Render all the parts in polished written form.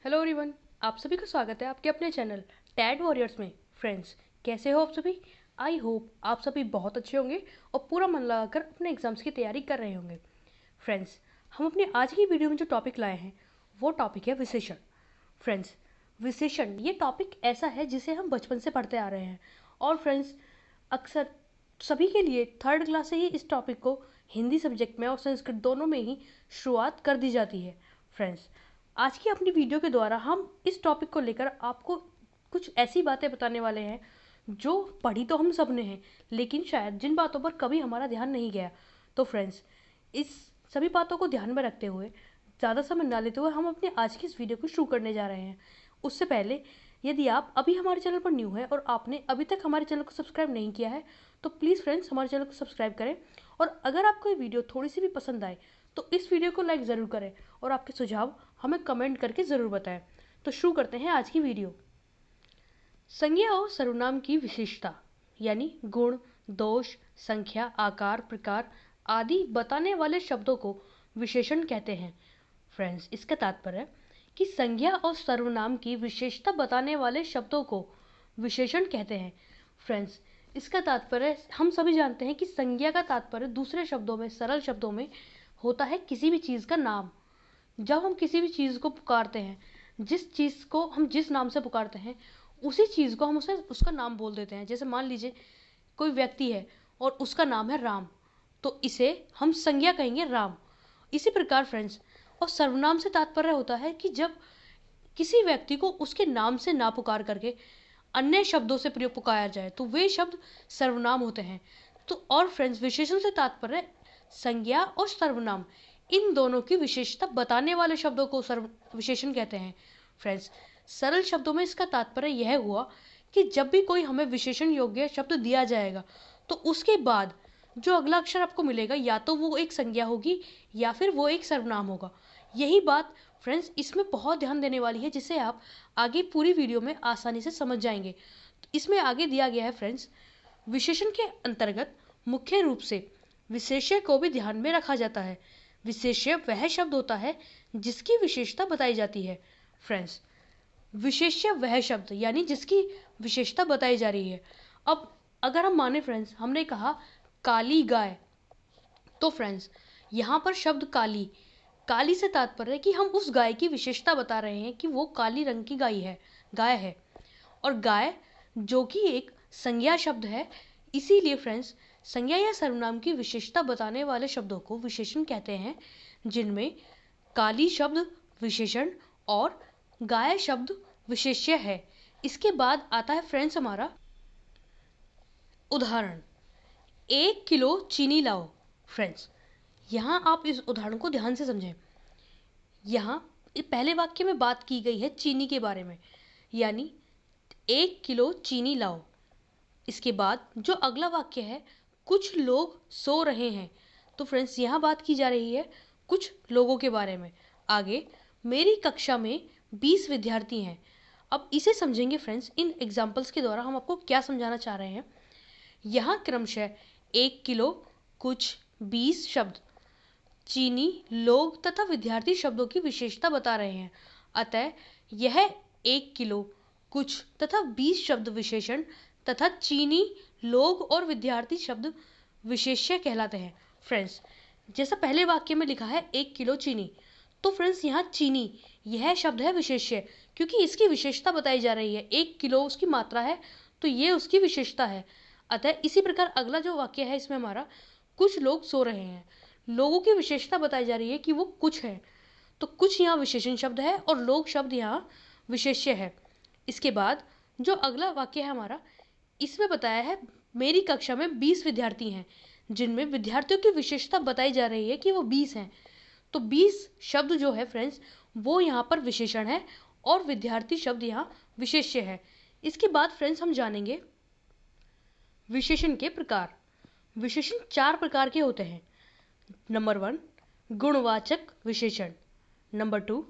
Hello everyone, आप सभी का स्वागत है आपके अपने चैनल टैड वॉरियर्स में। फ्रेंड्स, कैसे हो आप सभी? आई होप आप सभी बहुत अच्छे होंगे और पूरा मन लगाकर अपने एग्जाम्स की तैयारी कर रहे होंगे। फ्रेंड्स, हम अपनी आज की वीडियो में जो टॉपिक लाए हैं वो टॉपिक है विशेषण। फ्रेंड्स, विशेषण ये टॉपिक ऐसा है जिसे हम बचपन से पढ़ते आ रहे हैं और फ्रेंड्स अक्सर सभी के लिए थर्ड क्लास से ही इस टॉपिक को हिंदी सब्जेक्ट में और संस्कृत दोनों में ही शुरुआत कर दी जाती है। फ्रेंड्स, आज की अपनी वीडियो के द्वारा हम इस टॉपिक को लेकर आपको कुछ ऐसी बातें बताने वाले हैं जो पढ़ी तो हम सब ने हैं, लेकिन शायद जिन बातों पर कभी हमारा ध्यान नहीं गया। तो फ्रेंड्स, इस सभी बातों को ध्यान में रखते हुए ज़्यादा समय ना लेते हुए हम अपने आज की इस वीडियो को शुरू करने जा रहे हैं। उससे पहले यदि आप अभी हमारे चैनल पर न्यू है और आपने अभी तक हमारे चैनल को सब्सक्राइब नहीं किया है तो प्लीज़ फ्रेंड्स हमारे चैनल को सब्सक्राइब करें। और अगर आपको ये वीडियो थोड़ी सी भी पसंद आए तो इस वीडियो को लाइक ज़रूर करें और आपके सुझाव हमें कमेंट करके ज़रूर बताएं। तो शुरू करते हैं आज की वीडियो। संज्ञा और सर्वनाम की विशेषता यानी गुण, दोष, संख्या, आकार, प्रकार आदि बताने वाले शब्दों को विशेषण कहते हैं। फ्रेंड्स, इसका तात्पर्य है कि संज्ञा और सर्वनाम की विशेषता बताने वाले शब्दों को विशेषण कहते हैं। फ्रेंड्स, इसका तात्पर्य हम सभी जानते हैं कि संज्ञा का तात्पर्य दूसरे शब्दों में, सरल शब्दों में होता है किसी भी चीज़ का नाम। जब हम किसी भी चीज़ को पुकारते हैं, जिस चीज़ को हम जिस नाम से पुकारते हैं उसी चीज़ को हम उसे उसका नाम बोल देते हैं। जैसे मान लीजिए कोई व्यक्ति है और उसका नाम है राम, तो इसे हम संज्ञा कहेंगे राम। इसी प्रकार फ्रेंड्स, और सर्वनाम से तात्पर्य होता है कि जब किसी व्यक्ति को उसके नाम से ना पुकार करके अन्य शब्दों से प्रयोग पुकारा जाए तो वे शब्द सर्वनाम होते हैं। तो और फ्रेंड्स, विशेषण से तात्पर्य संज्ञा और सर्वनाम इन दोनों की विशेषता बताने वाले शब्दों को विशेषण कहते हैं। फ्रेंड्स, सरल शब्दों में इसका तात्पर्य यह हुआ कि जब भी कोई हमें विशेषण योग्य शब्द दिया जाएगा तो उसके बाद जो अगला अक्षर आपको मिलेगा या तो वो एक संज्ञा होगी या फिर वो एक सर्वनाम होगा। यही बात फ्रेंड्स इसमें बहुत ध्यान देने वाली है, जिसे आप आगे पूरी वीडियो में आसानी से समझ जाएंगे। तो इसमें आगे दिया गया है फ्रेंड्स, विशेषण के अंतर्गत मुख्य रूप से विशेष्य को भी ध्यान में रखा जाता है। विशेष्य वह शब्द होता है जिसकी विशेषता बताई जाती है। फ्रेंड्स, विशेष्य वह शब्द यानी जिसकी विशेषता बताई जा रही है। अब अगर हम माने फ्रेंड्स, हमने कहा काली गाय, तो फ्रेंड्स यहाँ पर शब्द काली, काली से तात्पर्य है कि हम उस गाय की विशेषता बता रहे हैं कि वो काली रंग की गाय है। और गाय जो कि एक संज्ञा शब्द है, इसीलिए फ्रेंड्स संज्ञा या सर्वनाम की विशेषता बताने वाले शब्दों को विशेषण कहते हैं, जिनमें काली शब्द विशेषण और गाय शब्द विशेष्य है। इसके बाद आता है फ्रेंड्स हमारा उदाहरण, 1 किलो चीनी लाओ। फ्रेंड्स, यहाँ आप इस उदाहरण को ध्यान से समझें। यहाँ पहले वाक्य में बात की गई है चीनी के बारे में, यानी 1 किलो चीनी लाओ। इसके बाद जो अगला वाक्य है, कुछ लोग सो रहे हैं, तो फ्रेंड्स यहाँ बात की जा रही है कुछ लोगों के बारे में। आगे, मेरी कक्षा में 20 विद्यार्थी हैं। अब इसे समझेंगे फ्रेंड्स, इन एग्जाम्पल्स के द्वारा हम आपको क्या समझाना चाह रहे हैं। यहाँ क्रमशः 1 किलो, कुछ, 20 शब्द चीनी, लोग तथा विद्यार्थी शब्दों की विशेषता बता रहे हैं। अतः यह 1 किलो, कुछ तथा 20 शब्द विशेषण तथा चीनी, लोग और विद्यार्थी शब्द विशेष्य कहलाते हैं। फ्रेंड्स, जैसा पहले वाक्य में लिखा है 1 किलो चीनी, तो फ्रेंड्स यहाँ चीनी यह शब्द है विशेष्य, क्योंकि इसकी विशेषता बताई जा रही है। 1 किलो उसकी मात्रा है, तो ये उसकी विशेषता है। अतः इसी प्रकार अगला जो वाक्य है इसमें हमारा, कुछ लोग सो रहे हैं, लोगों की विशेषता बताई जा रही है कि वो कुछ है, तो कुछ यहाँ विशेषण शब्द है और लोग शब्द यहाँ विशेष्य है। इसके बाद जो अगला वाक्य है हमारा, इसमें बताया है मेरी कक्षा में 20 विद्यार्थी हैं, जिनमें विद्यार्थियों की विशेषता बताई जा रही है कि वो 20 हैं। तो 20 शब्द जो है फ्रेंड्स वो यहाँ पर विशेषण है और विद्यार्थी शब्द यहाँ विशेष्य है। इसके बाद फ्रेंड्स हम जानेंगे विशेषण के प्रकार। विशेषण 4 प्रकार के होते हैं। नंबर 1, गुणवाचक विशेषण। नंबर 2,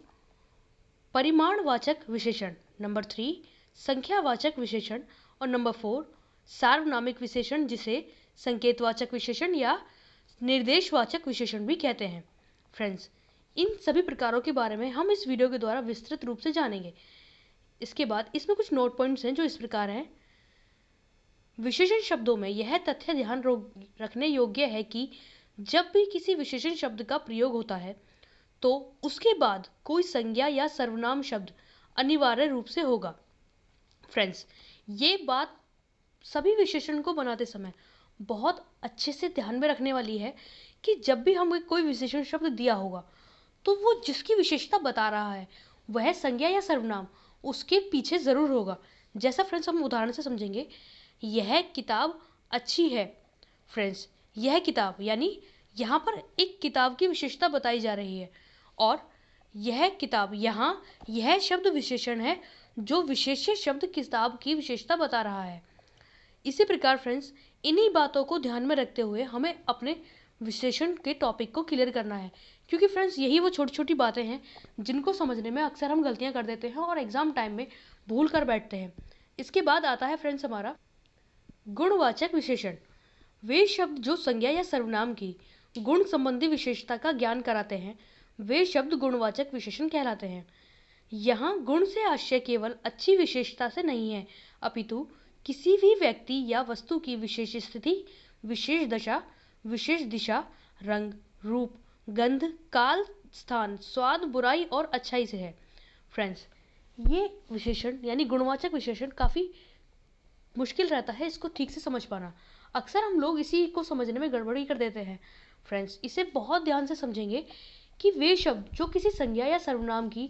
परिमाणवाचक विशेषण। नंबर 3, संख्यावाचक विशेषण। और नंबर 4, सार्वनामिक विशेषण, जिसे संकेतवाचक विशेषण या निर्देशवाचक विशेषण भी कहते हैं। फ्रेंड्स, इन सभी प्रकारों के बारे में हम इस वीडियो के द्वारा विस्तृत रूप से जानेंगे। इसके बाद इसमें कुछ नोट पॉइंट्स हैं जो इस प्रकार हैं। विशेषण शब्दों में यह तथ्य ध्यान रखने योग्य है कि जब भी किसी विशेषण शब्द का प्रयोग होता है तो उसके बाद कोई संज्ञा या सर्वनाम शब्द अनिवार्य रूप से होगा। फ्रेंड्स, ये बात सभी विशेषण को बनाते समय बहुत अच्छे से ध्यान में रखने वाली है कि जब भी हमें कोई विशेषण शब्द दिया होगा तो वो जिसकी विशेषता बता रहा है वह संज्ञा या सर्वनाम उसके पीछे ज़रूर होगा। जैसा फ्रेंड्स हम उदाहरण से समझेंगे, यह किताब अच्छी है। फ्रेंड्स, यह किताब यानी यहाँ पर एक किताब की विशेषता बताई जा रही है और यह किताब, यहाँ यह शब्द विशेषण है जो विशेष्य शब्द किताब की विशेषता बता रहा है। इसी प्रकार फ्रेंड्स, इन्हीं बातों को ध्यान में रखते हुए हमें अपने विशेषण के टॉपिक को क्लियर करना है, क्योंकि फ्रेंड्स यही वो छोटी छोटी बातें हैं जिनको समझने में अक्सर हम गलतियां कर देते हैं और एग्जाम टाइम में भूल कर बैठते हैं। इसके बाद आता है फ्रेंड्स हमारा गुणवाचक विशेषण। वे शब्द जो संज्ञा या सर्वनाम की गुण संबंधी विशेषता का ज्ञान कराते हैं वे शब्द गुणवाचक विशेषण कहलाते हैं। यहाँ गुण से आशय केवल अच्छी विशेषता से नहीं है, अपितु किसी भी व्यक्ति या वस्तु की विशेष स्थिति, विशेष दशा, विशेष दिशा, रंग, रूप, गंध, काल, स्थान, स्वाद, बुराई और अच्छाई से है। फ्रेंड्स, ये विशेषण यानी गुणवाचक विशेषण काफ़ी मुश्किल रहता है इसको ठीक से समझ पाना। अक्सर हम लोग इसी को समझने में गड़बड़ी कर देते हैं। फ्रेंड्स, इसे बहुत ध्यान से समझेंगे कि वे शब्द जो किसी संज्ञा या सर्वनाम की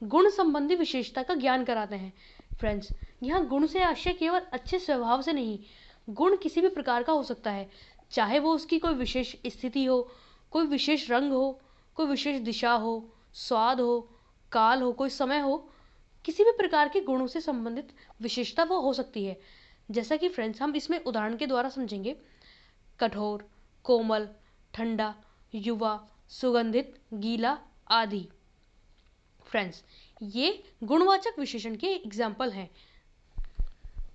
गुण संबंधी विशेषता का ज्ञान कराते हैं। फ्रेंड्स, यहाँ गुण से आशय केवल अच्छे स्वभाव से नहीं, गुण किसी भी प्रकार का हो सकता है, चाहे वो उसकी कोई विशेष स्थिति हो, कोई विशेष रंग हो, कोई विशेष दिशा हो, स्वाद हो, काल हो, कोई समय हो, किसी भी प्रकार के गुणों से संबंधित विशेषता वो हो सकती है। जैसा कि फ्रेंड्स हम इसमें उदाहरण के द्वारा समझेंगे, कठोर, कोमल, ठंडा, युवा, सुगंधित, गीला आदि। फ्रेंड्स, ये गुणवाचक विशेषण के एग्जाम्पल हैं।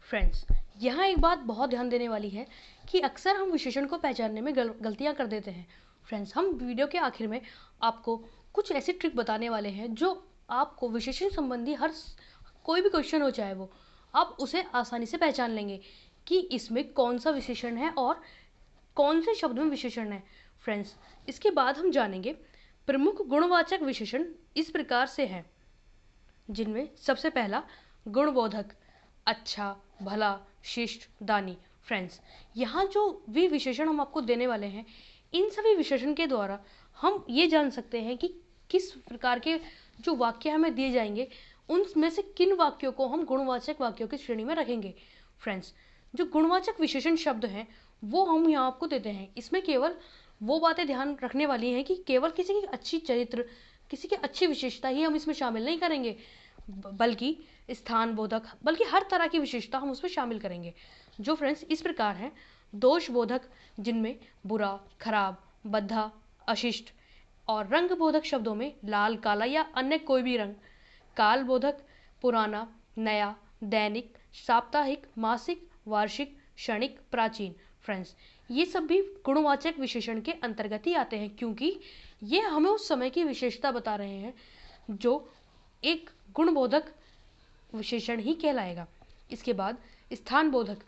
फ्रेंड्स, यहाँ एक बात बहुत ध्यान देने वाली है कि अक्सर हम विशेषण को पहचानने में गलतियाँ कर देते हैं। फ्रेंड्स, हम वीडियो के आखिर में आपको कुछ ऐसी ट्रिक बताने वाले हैं जो आपको विशेषण संबंधी हर कोई भी क्वेश्चन हो चाहे वो, आप उसे आसानी से पहचान लेंगे कि इसमें कौन सा विशेषण है और कौन से शब्द में विशेषण है। फ्रेंड्स, इसके बाद हम जानेंगे प्रमुख गुणवाचक विशेषण इस प्रकार से हैं, जिनमें सबसे पहला गुणबोधक, अच्छा, भला, शिष्ट, दानी। फ्रेंड्स, यहाँ जो भी विशेषण हम आपको देने वाले हैं, इन सभी विशेषण के द्वारा हम ये जान सकते हैं कि किस प्रकार के जो वाक्य हमें दिए जाएंगे उनमें से किन वाक्यों को हम गुणवाचक वाक्यों की श्रेणी में रखेंगे। फ्रेंड्स, जो गुणवाचक विशेषण शब्द हैं वो हम यहाँ आपको देते हैं। इसमें केवल वो बातें ध्यान रखने वाली हैं कि केवल किसी की अच्छी चरित्र, किसी की अच्छी विशेषता ही हम इसमें शामिल नहीं करेंगे, बल्कि स्थान बोधक, बल्कि हर तरह की विशेषता हम उसमें शामिल करेंगे। जो फ्रेंड्स इस प्रकार हैं, दोष बोधक, जिनमें बुरा, खराब, बद्धा, अशिष्ट, और रंग बोधक शब्दों में लाल, काला या अन्य कोई भी रंग, काल बोधक, पुराना, नया, दैनिक, साप्ताहिक, मासिक, वार्षिक, क्षणिक, प्राचीन। फ्रेंड्स, ये सब भी गुणवाचक विशेषण के अंतर्गत ही आते हैं, क्योंकि ये हमें उस समय की विशेषता बता रहे हैं जो एक गुणबोधक विशेषण ही कहलाएगा। इसके बाद स्थान बोधक,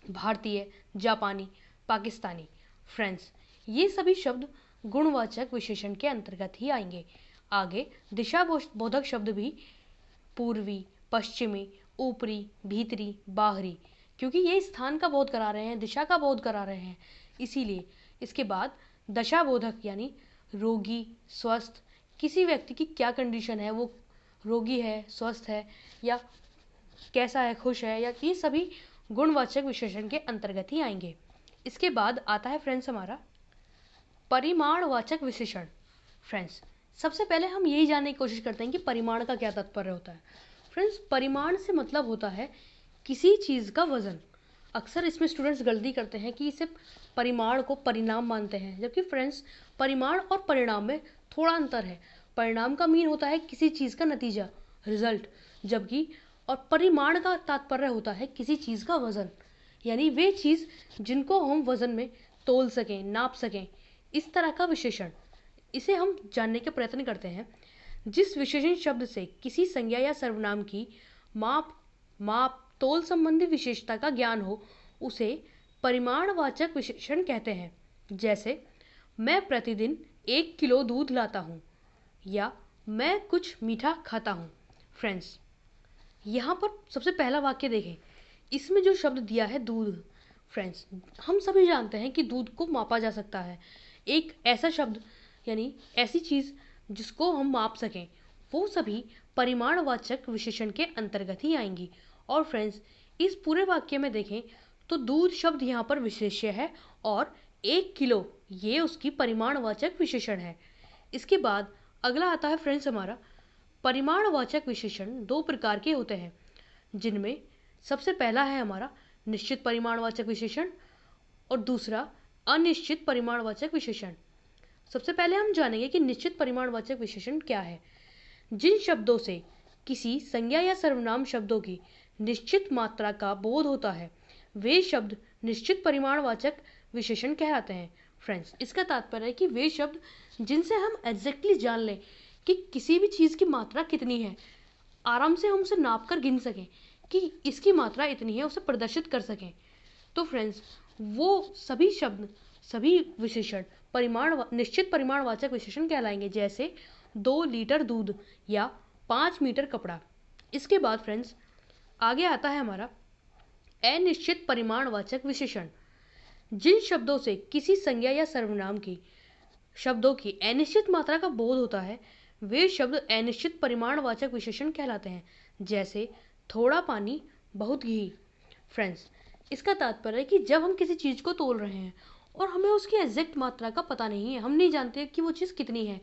भारतीय, जापानी, पाकिस्तानी। फ्रेंड्स, ये सभी शब्द गुणवाचक विशेषण के अंतर्गत ही आएंगे। आगे दिशा बोधक शब्द भी पूर्वी, पश्चिमी, ऊपरी, भीतरी, बाहरी, क्योंकि ये स्थान का बोध करा रहे हैं, दिशा का बोध करा रहे हैं, इसीलिए। इसके बाद दशा बोधक यानी रोगी, स्वस्थ, किसी व्यक्ति की क्या कंडीशन है, वो रोगी है, स्वस्थ है, या कैसा है, खुश है, या ये सभी गुणवाचक विशेषण के अंतर्गत ही आएंगे। इसके बाद आता है फ्रेंड्स हमारा परिमाणवाचक विशेषण। फ्रेंड्स, सबसे पहले हम यही जानने की कोशिश करते हैं कि परिमाण का क्या तात्पर्य होता है। फ्रेंड्स, परिमाण से मतलब होता है किसी चीज़ का वजन। अक्सर इसमें स्टूडेंट्स गलती करते हैं कि इसे परिमाण को परिणाम मानते हैं, जबकि फ्रेंड्स परिमाण और परिणाम में थोड़ा अंतर है। परिणाम का मीन होता है किसी चीज़ का नतीजा, रिजल्ट, जबकि और परिमाण का तात्पर्य होता है किसी चीज़ का वजन, यानी वे चीज़ जिनको हम वजन में तोल सकें, नाप सकें, इस तरह का विशेषण। इसे हम जानने का प्रयत्न करते हैं। जिस विशेषण शब्द से किसी संज्ञा या सर्वनाम की माप तोल संबंधी विशेषता का ज्ञान हो उसे परिमाणवाचक विशेषण कहते हैं। जैसे मैं प्रतिदिन 1 किलो दूध लाता हूँ या मैं कुछ मीठा खाता हूँ। फ्रेंड्स, यहाँ पर सबसे पहला वाक्य देखें, इसमें जो शब्द दिया है दूध। फ्रेंड्स, हम सभी जानते हैं कि दूध को मापा जा सकता है। एक ऐसा शब्द यानी ऐसी चीज़ जिसको हम माप सकें, वो सभी परिमाणवाचक विशेषण के अंतर्गत ही आएंगी। और फ्रेंड्स, इस पूरे वाक्य में देखें तो दूध शब्द यहाँ पर विशेष्य है और 1 किलो ये उसकी परिमाणवाचक विशेषण है। इसके बाद अगला आता है फ्रेंड्स हमारा परिमाणवाचक विशेषण। दो प्रकार के होते हैं, जिनमें सबसे पहला है हमारा निश्चित परिमाणवाचक विशेषण और दूसरा अनिश्चित परिमाणवाचक विशेषण। सबसे पहले हम जानेंगे कि निश्चित परिमाणवाचक विशेषण क्या है। जिन शब्दों से किसी संज्ञा या सर्वनाम शब्दों की निश्चित मात्रा का बोध होता है वे शब्द निश्चित परिमाणवाचक विशेषण कहलाते हैं। फ्रेंड्स, इसका तात्पर्य है कि वे शब्द जिनसे हम एग्जैक्टली जान लें कि किसी भी चीज़ की मात्रा कितनी है, आराम से हम उसे नाप कर गिन सकें कि इसकी मात्रा इतनी है, उसे प्रदर्शित कर सकें। तो फ्रेंड्स, वो सभी शब्द, सभी विशेषण निश्चित परिमाणवाचक विशेषण कहलाएंगे। जैसे 2 लीटर दूध या 5 मीटर कपड़ा। इसके बाद फ्रेंड्स आगे आता है हमारा अनिश्चित परिमाणवाचक विशेषण। जिन शब्दों से किसी संज्ञा या सर्वनाम की शब्दों की अनिश्चित मात्रा का बोध होता है वे शब्द अनिश्चित परिमाणवाचक विशेषण कहलाते हैं। जैसे थोड़ा पानी, बहुत घी। फ्रेंड्स, इसका तात्पर्य है कि जब हम किसी चीज़ को तोल रहे हैं और हमें उसकी एग्जैक्ट मात्रा का पता नहीं है, हम नहीं जानते कि वो चीज़ कितनी है,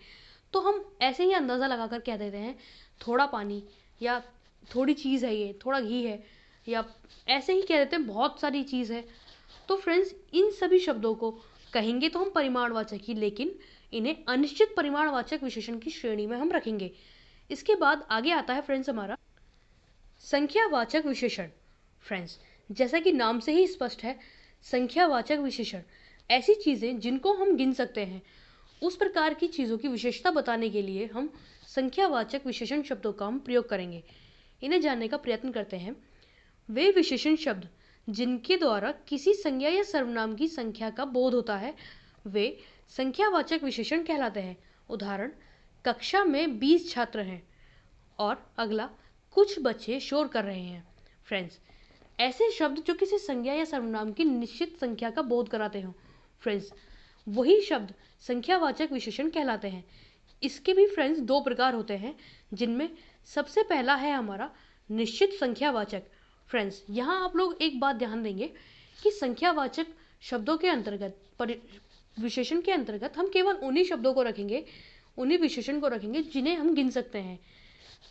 तो हम ऐसे ही अंदाज़ा लगाकर कह देते हैं थोड़ा पानी या थोड़ी चीज़ है, ये थोड़ा घी है, या ऐसे ही कह देते हैं बहुत सारी चीज़ है। तो फ्रेंड्स, इन सभी शब्दों को कहेंगे तो हम परिमाणवाचक ही, लेकिन इन्हें अनिश्चित परिमाणवाचक विशेषण की श्रेणी में हम रखेंगे। इसके बाद आगे आता है फ्रेंड्स हमारा संख्यावाचक विशेषण। फ्रेंड्स, जैसा कि नाम से ही स्पष्ट है, संख्यावाचक विशेषण ऐसी चीज़ें जिनको हम गिन सकते हैं, उस प्रकार की चीज़ों की विशेषता बताने के लिए हम संख्यावाचक विशेषण शब्दों का हम प्रयोग करेंगे। इन्हें जानने का प्रयत्न करते हैं। वे विशेषण शब्द जिनके द्वारा किसी संज्ञा या सर्वनाम की संख्या का बोध होता है वे संख्यावाचक विशेषण कहलाते हैं। उदाहरण, कक्षा में 20 छात्र हैं और अगला, कुछ बच्चे शोर कर रहे हैं। फ्रेंड्स, ऐसे शब्द जो किसी संज्ञा या सर्वनाम की निश्चित संख्या का बोध कराते हो, फ्रेंड्स, वही शब्द संख्यावाचक विशेषण कहलाते हैं। इसके भी फ्रेंड्स दो प्रकार होते हैं, जिनमें सबसे पहला है हमारा निश्चित संख्यावाचक। फ्रेंड्स, यहाँ आप लोग एक बात ध्यान देंगे कि संख्यावाचक शब्दों के अंतर्गत, विशेषण के अंतर्गत हम केवल उन्हीं शब्दों को रखेंगे, उन्हीं विशेषण को रखेंगे जिन्हें हम गिन सकते हैं।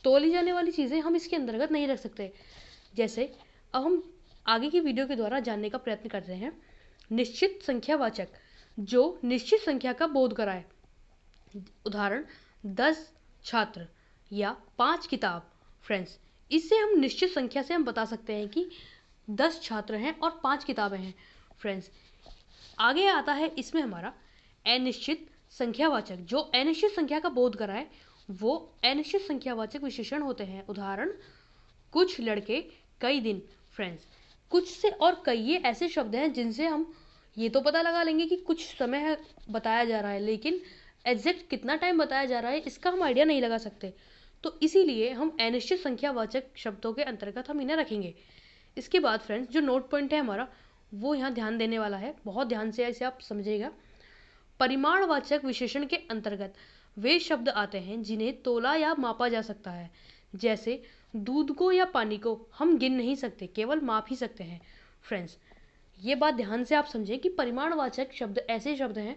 तोली जाने वाली चीज़ें हम इसके अंतर्गत नहीं रख सकते। जैसे अब हम आगे की वीडियो के द्वारा जानने का प्रयत्न करते हैं निश्चित संख्यावाचक जो निश्चित संख्या का बोध कराए। उदाहरण, 10 छात्र या 5 किताब। फ्रेंड्स, इससे हम निश्चित संख्या से हम बता सकते हैं कि 10 छात्र हैं और 5 किताबें हैं। फ्रेंड्स, आगे आता है इसमें हमारा अनिश्चित संख्यावाचक जो अनिश्चित संख्या का बोध कराए, वो अनिश्चित संख्यावाचक विशेषण होते हैं। उदाहरण, कुछ लड़के, कई दिन। फ्रेंड्स, कुछ से और कई ये ऐसे शब्द हैं जिनसे हम ये तो पता लगा लेंगे कि कुछ समय बताया जा रहा है, लेकिन एग्जैक्ट कितना टाइम बताया जा रहा है इसका हम आइडिया नहीं लगा सकते। तो इसीलिए हम अनिश्चित संख्यावाचक शब्दों के अंतर्गत हम इन्हें रखेंगे। इसके बाद फ्रेंड्स जो नोट पॉइंट है हमारा, वो यहाँ ध्यान देने वाला है, बहुत ध्यान से इसे आप समझिएगा। परिमाणवाचक विशेषण के अंतर्गत वे शब्द आते हैं जिन्हें तोला या मापा जा सकता है। जैसे दूध को या पानी को हम गिन नहीं सकते, केवल माप ही सकते हैं। फ्रेंड्स, ये बात ध्यान से आप समझें कि परिमाणवाचक शब्द ऐसे शब्द हैं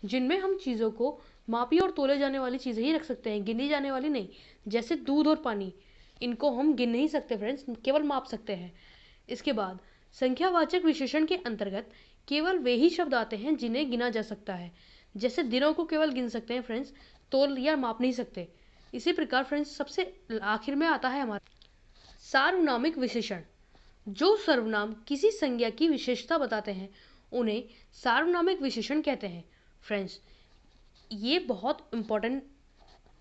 जिनमें हम चीज़ों को मापी और तोले जाने वाली चीज़ें ही रख सकते हैं, गिनी जाने वाली नहीं। जैसे दूध और पानी, इनको हम गिन नहीं सकते फ्रेंड्स, केवल माप सकते हैं। इसके बाद संख्यावाचक विशेषण के अंतर्गत केवल वे ही शब्द आते हैं जिन्हें गिना जा सकता है। जैसे दिनों को केवल गिन सकते हैं फ्रेंड्स, तोल या माप नहीं सकते। इसी प्रकार फ्रेंड्स सबसे आखिर में आता है हमारा सार्वनामिक विशेषण। जो सर्वनाम किसी संज्ञा की विशेषता बताते हैं उन्हें सार्वनामिक विशेषण कहते हैं। फ्रेंड्स, ये बहुत इम्पोर्टेंट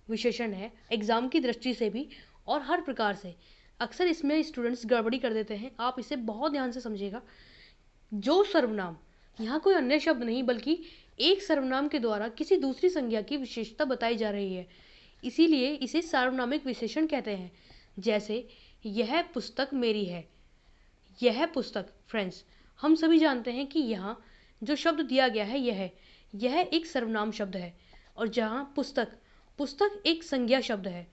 विशेषण है एग्ज़ाम की दृष्टि से भी और हर प्रकार से। अक्सर इसमें स्टूडेंट्स गड़बड़ी कर देते हैं, आप इसे बहुत ध्यान से समझिएगा। जो सर्वनाम, यहाँ कोई अन्य शब्द नहीं बल्कि एक सर्वनाम के द्वारा किसी दूसरी संज्ञा की विशेषता बताई जा रही है, इसीलिए इसे सार्वनामिक विशेषण कहते हैं। जैसे यह पुस्तक मेरी है, यह पुस्तक। फ्रेंड्स, हम सभी जानते हैं कि यहाँ जो शब्द दिया गया है यह एक सर्वनाम शब्द है, और जहाँ पुस्तक, पुस्तक एक संज्ञा शब्द है।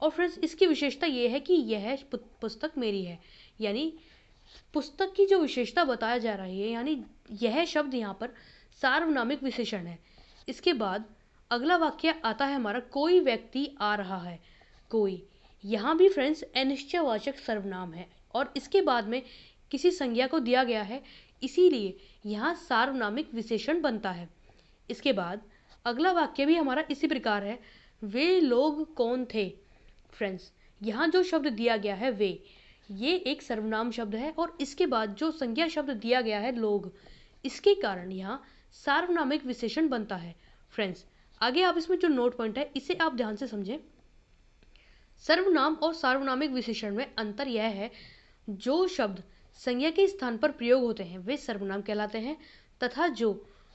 और फ्रेंड्स, इसकी विशेषता ये है कि यह पुस्तक मेरी है, यानी पुस्तक की जो विशेषता बताया जा रही है, यानी यह शब्द यहाँ पर सार्वनामिक विशेषण है। इसके बाद अगला वाक्य आता है हमारा, कोई व्यक्ति आ रहा है। कोई, यहाँ भी फ्रेंड्स अनिश्चयवाचक सर्वनाम है और इसके बाद में किसी संज्ञा को दिया गया है, इसीलिए यहाँ सार्वनामिक विशेषण बनता है। इसके बाद अगला वाक्य भी हमारा इसी प्रकार है, वे लोग कौन थे। फ्रेंड्स, यहाँ जो शब्द दिया गया है वे, ये एक सर्वनाम शब्द है और इसके बाद जो संज्ञा शब्द दिया गया है लोग, इसके कारण यहाँ सार्वनामिक विशेषण बनता है। फ्रेंड्स, आगे आप इसमें जो नोट पॉइंट है इसे आप ध्यान से समझें। सर्वनाम और सार्वनामिक विशेषण में अंतर यह है, जो शब्द संज्ञा के स्थान पर प्रयोग होते हैं वे सर्वनाम कहलाते हैं, तथा जो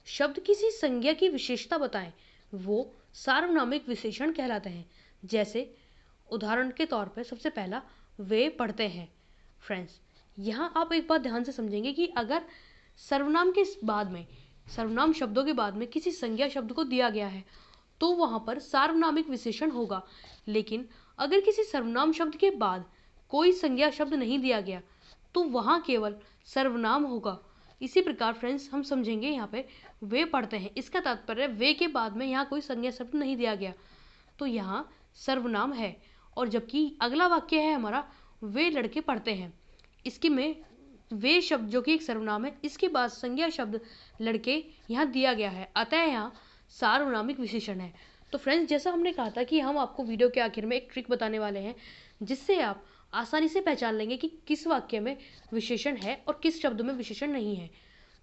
शब्द किसी संज्ञा की विशेषता बताएं वो सार्वनामिक विशेषण कहलाते हैं। जैसे उदाहरण के तौर पर सबसे पहला, वे पढ़ते हैं। फ्रेंड्स, यहाँ आप एक बात ध्यान से समझेंगे कि अगर सर्वनाम के बाद में, सर्वनाम शब्दों के बाद में किसी संज्ञा शब्द को दिया गया है तो वहाँ पर सार्वनामिक विशेषण होगा, लेकिन अगर किसी सर्वनाम शब्द के बाद कोई संज्ञा शब्द नहीं दिया गया तो वहाँ केवल सर्वनाम होगा। इसी प्रकार फ्रेंड्स, हम समझेंगे यहाँ पे वे पढ़ते हैं, इसका तात्पर्य वे के बाद में यहाँ कोई संज्ञा शब्द नहीं दिया गया तो यहाँ सर्वनाम है। और जबकि अगला वाक्य है हमारा, वे लड़के पढ़ते हैं, इसके में वे शब्द जो कि एक सर्वनाम है, इसके बाद संज्ञा शब्द लड़के यहाँ दिया गया है, अतः यहाँ सार्वनामिक विशेषण है। तो फ्रेंड्स, जैसा हमने कहा था कि हम आपको वीडियो के आखिर में एक ट्रिक बताने वाले हैं जिससे आप आसानी से पहचान लेंगे कि किस वाक्य में विशेषण है और किस शब्द में विशेषण नहीं है।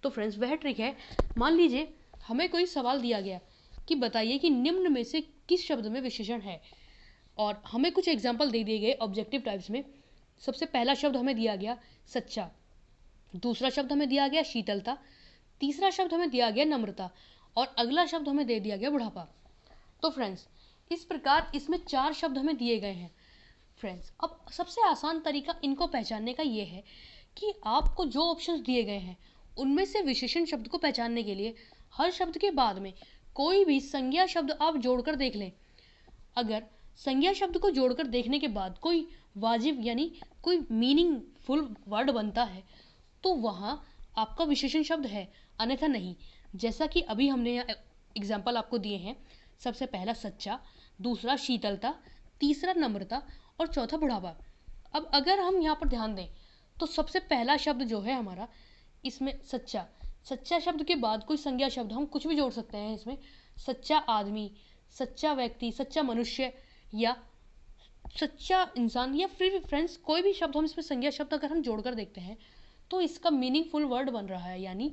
तो फ्रेंड्स, वह ट्रिक है, मान लीजिए हमें कोई सवाल दिया गया कि बताइए कि निम्न में से किस शब्द में विशेषण है, और हमें कुछ एग्जाम्पल दे दिए गए ऑब्जेक्टिव टाइप्स में। सबसे पहला शब्द हमें दिया गया सच्चा, दूसरा शब्द हमें दिया गया शीतलता, तीसरा शब्द हमें दिया गया नम्रता, और अगला शब्द हमें दे दिया गया बुढ़ापा। तो फ्रेंड्स, इस प्रकार इसमें 4 शब्द हमें दिए गए हैं। फ्रेंड्स, अब सबसे आसान तरीका इनको पहचानने का ये है कि आपको जो ऑप्शंस दिए गए हैं उनमें से विशेषण शब्द को पहचानने के लिए हर शब्द के बाद में कोई भी संज्ञा शब्द आप जोड़कर देख लें। अगर संज्ञा शब्द को जोड़कर देखने के बाद कोई वाजिब यानी कोई मीनिंगफुल वर्ड बनता है तो वहाँ आपका विशेषण शब्द है, अन्यथा नहीं। जैसा कि अभी हमने यहाँ एग्जाम्पल आपको दिए हैं, सबसे पहला सच्चा, दूसरा शीतलता, तीसरा नम्रता और चौथा बुढ़ापा। अब अगर हम यहाँ पर ध्यान दें तो सबसे पहला शब्द जो है हमारा, इसमें सच्चा, सच्चा शब्द के बाद कोई संज्ञा शब्द हम कुछ भी जोड़ सकते हैं इसमें, सच्चा आदमी, सच्चा व्यक्ति, सच्चा मनुष्य या सच्चा इंसान, या फिर फ्रेंड्स कोई भी शब्द हम इसमें संज्ञा शब्द अगर हम जोड़कर देखते हैं तो इसका मीनिंगफुल वर्ड बन रहा है, यानी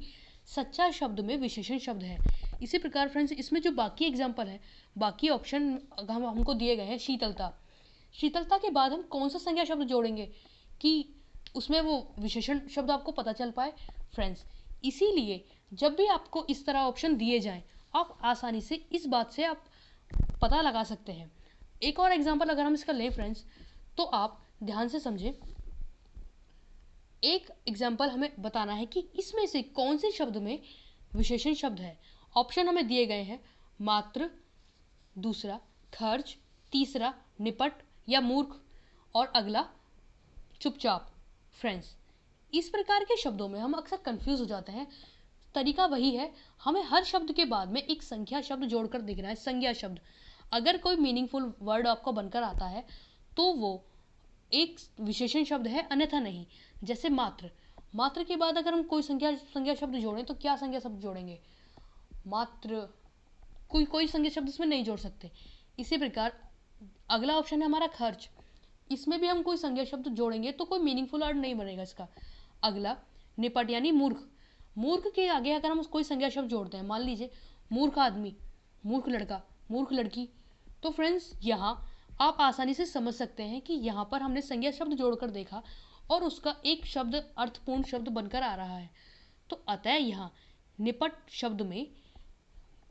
सच्चा शब्द में विशेषण शब्द है। इसी प्रकार फ्रेंड्स, इसमें जो बाकी एग्जाम्पल है, बाकी ऑप्शन हमको दिए गए हैं, शीतलता, शीतलता के बाद हम कौन सा संज्ञा शब्द जोड़ेंगे कि उसमें वो विशेषण शब्द आपको पता चल पाए। फ्रेंड्स, इसीलिए जब भी आपको इस तरह ऑप्शन दिए जाएं आप आसानी से इस बात से आप पता लगा सकते हैं। एक और एग्जांपल अगर हम इसका लें फ्रेंड्स, तो आप ध्यान से समझें। एक एग्जांपल हमें बताना है कि इसमें से कौन से शब्द में विशेषण शब्द है। ऑप्शन हमें दिए गए हैं, मात्र, दूसरा खर्च, तीसरा निपट या मूर्ख, और अगला चुपचाप। फ्रेंड्स, इस प्रकार के शब्दों में हम अक्सर कंफ्यूज हो जाते हैं। तरीका वही है, हमें हर शब्द के बाद में एक संख्या शब्द जोड़कर देखना है, संज्ञा शब्द। अगर कोई मीनिंगफुल वर्ड आपको बनकर आता है तो वो एक विशेषण शब्द है, अन्यथा नहीं। जैसे मात्र, मात्र के बाद अगर हम कोई संज्ञा शब्द जोड़ें तो क्या संज्ञा शब्द जोड़ेंगे, मात्र, कोई संज्ञा शब्द इसमें नहीं जोड़ सकते। इसी प्रकार अगला ऑप्शन है हमारा खर्च, इसमें भी हम कोई संज्ञा शब्द जोड़ेंगे तो कोई मीनिंगफुल वर्ड नहीं बनेगा इसका। अगला निपट यानी मूर्ख, मूर्ख के आगे अगर हम कोई संज्ञा शब्द जोड़ते हैं, मान लीजिए मूर्ख आदमी, मूर्ख लड़का, मूर्ख लड़की। तो फ्रेंड्स यहाँ आप आसानी से समझ सकते हैं कि यहाँ पर हमने संज्ञा शब्द जोड़कर देखा और उसका एक शब्द अर्थपूर्ण शब्द बनकर आ रहा है। तो अतः यहाँ निपट शब्द में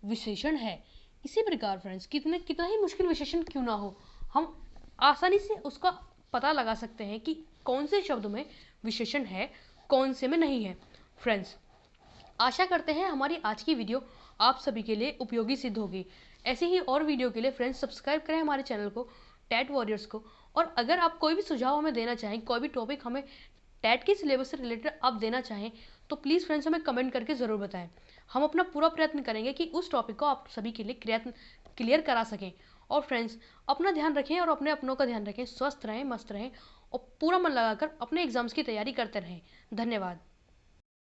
विशेषण है। इसी प्रकार फ्रेंड्स कितना ही मुश्किल विशेषण क्यों ना हो, हम आसानी से उसका पता लगा सकते हैं कि कौन से शब्द में विशेषण है, कौन से में नहीं है। फ्रेंड्स आशा करते हैं हमारी आज की वीडियो आप सभी के लिए उपयोगी सिद्ध होगी। ऐसे ही और वीडियो के लिए फ्रेंड्स सब्सक्राइब करें हमारे चैनल को, टैट वॉरियर्स को। और अगर आप कोई भी सुझाव हमें देना चाहें, कोई भी टॉपिक हमें टैट के सिलेबस से रिलेटेड आप देना चाहें, तो प्लीज़ फ्रेंड्स हमें कमेंट करके ज़रूर बताएं। हम अपना पूरा प्रयत्न करेंगे कि उस टॉपिक को आप सभी के लिए क्लियर करा सकें। और फ्रेंड्स अपना ध्यान रखें और अपने अपनों का ध्यान रखें, स्वस्थ रहें, मस्त रहें और पूरा मन लगाकर अपने एग्जाम्स की तैयारी करते रहें। धन्यवाद।